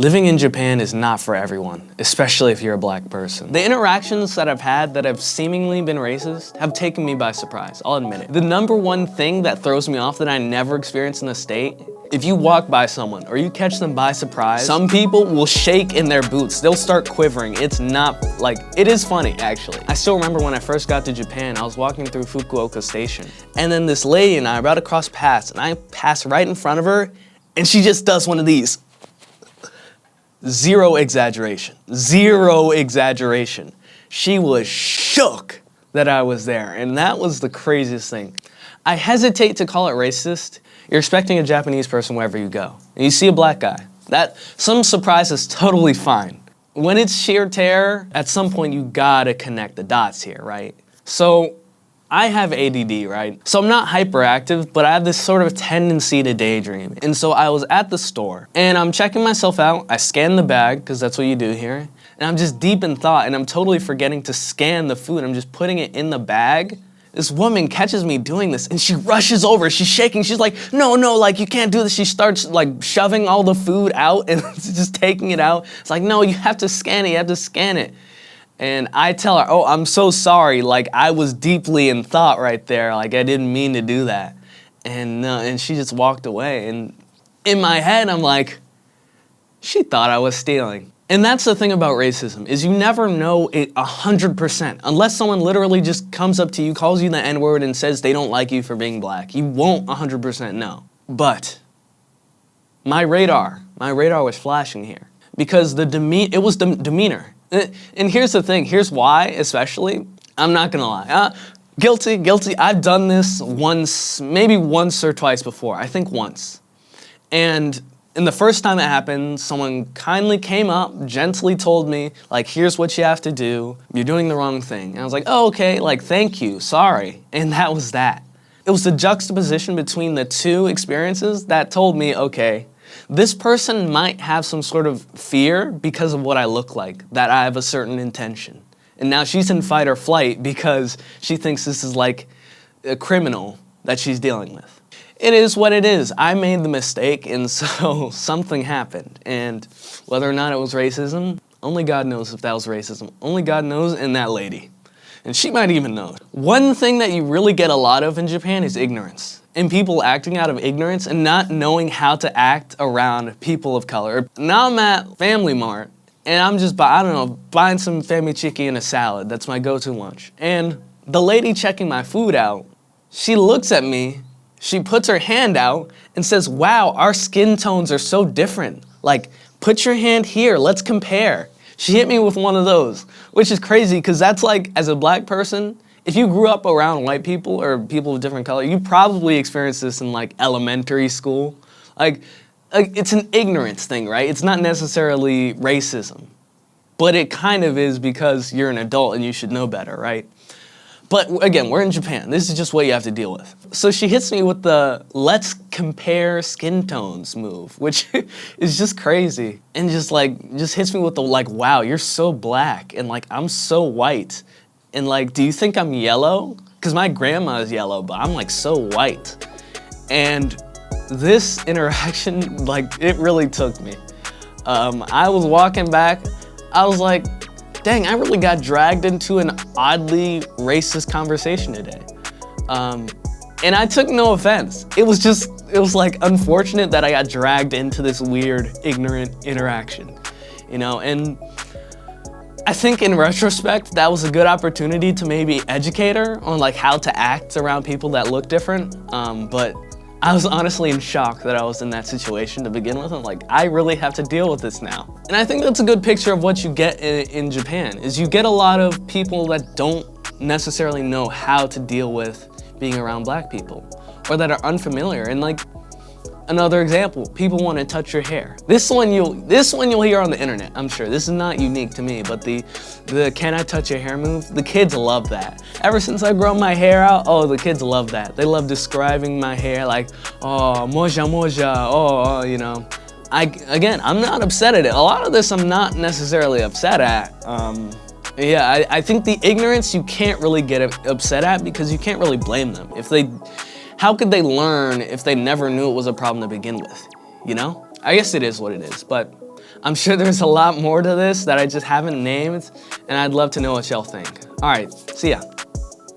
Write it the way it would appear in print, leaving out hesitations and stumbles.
Living in Japan is not for everyone, especially if you're a black person. The interactions that I've had that have seemingly been racist have taken me by surprise, I'll admit it. The number one thing that throws me off that I never experienced in the state, if you walk by someone or you catch them by surprise, some people will shake in their boots. They'll start quivering. It's not like, it is funny actually. I still remember when I first got to Japan, I was walking through Fukuoka Station, and then this lady and I are about to cross paths, and I pass right in front of her, and she just does one of these. Zero exaggeration, zero exaggeration. She was shook that I was there, and that was the craziest thing. I hesitate to call it racist. You're expecting a Japanese person wherever you go, and you see a black guy. Some surprise is totally fine. When it's sheer terror, at some point you gotta connect the dots here, right? So, I have ADD, right? So I'm not hyperactive, but I have this sort of tendency to daydream. And so I was at the store, and I'm checking myself out. I scan the bag, because that's what you do here. And I'm just deep in thought, and I'm totally forgetting to scan the food. I'm just putting it in the bag. This woman catches me doing this, and she rushes over, she's shaking, she's like, no, like, you can't do this. She starts, like, shoving all the food out and just taking it out. It's like, no, you have to scan it, you have to scan it. And I tell her, oh, I'm so sorry, like, I was deeply in thought right there, like, I didn't mean to do that. And she just walked away, and in my head, I'm like, she thought I was stealing. And that's the thing about racism, is you never know it 100%. Unless someone literally just comes up to you, calls you the N-word, and says they don't like you for being black. You won't 100% know. But my radar was flashing here. Because it was the demeanor. And here's the thing, here's why, especially, I'm not gonna lie. Guilty, I've done this once, maybe once or twice before, I think once. And the first time it happened, someone kindly came up, gently told me, like, here's what you have to do, you're doing the wrong thing. And I was like, oh, okay, like, thank you, sorry. And that was that. It was the juxtaposition between the two experiences that told me, okay, this person might have some sort of fear because of what I look like, that I have a certain intention. And now she's in fight or flight because she thinks this is like a criminal that she's dealing with. It is what it is. I made the mistake, and so something happened. And whether or not it was racism, only God knows if that was racism. Only God knows, and that lady. And she might even know. One thing that you really get a lot of in Japan is ignorance. And people acting out of ignorance and not knowing how to act around people of color. Now I'm at Family Mart, and I'm just, buying some family chicken and a salad. That's my go-to lunch. And the lady checking my food out, she looks at me, she puts her hand out and says, wow, our skin tones are so different. Like, put your hand here, let's compare. She hit me with one of those, which is crazy because that's like, as a black person, if you grew up around white people or people of different color, you probably experienced this in like elementary school. Like it's an ignorance thing, right? It's not necessarily racism, but it kind of is because you're an adult and you should know better, right? But again, we're in Japan. This is just what you have to deal with. So she hits me with the let's compare skin tones move, which is just crazy. And just hits me with the like, wow, you're so black and like I'm so white. And like, do you think I'm yellow? Because my grandma is yellow, but I'm like so white. And this interaction, like it really took me. I was walking back, I was like, dang, I really got dragged into an oddly racist conversation today. And I took no offense. It was like unfortunate that I got dragged into this weird, ignorant interaction, you know? And I think in retrospect, that was a good opportunity to maybe educate her on like how to act around people that look different. But I was honestly in shock that I was in that situation to begin with. I'm like, I really have to deal with this now. And I think that's a good picture of what you get in Japan, is you get a lot of people that don't necessarily know how to deal with being around black people, or that are unfamiliar. And like, another example, people want to touch your hair. This one you'll hear on the internet, I'm sure. This is not unique to me, but the can I touch your hair move, the kids love that. Ever since I grown my hair out, oh, the kids love that. They love describing my hair like, oh, moja moja, oh, you know. Again, I'm not upset at it. A lot of this I'm not necessarily upset at. Yeah, I think the ignorance you can't really get upset at because you can't really blame them. How could they learn if they never knew it was a problem to begin with, you know? I guess it is what it is, but I'm sure there's a lot more to this that I just haven't named, and I'd love to know what y'all think. All right, see ya.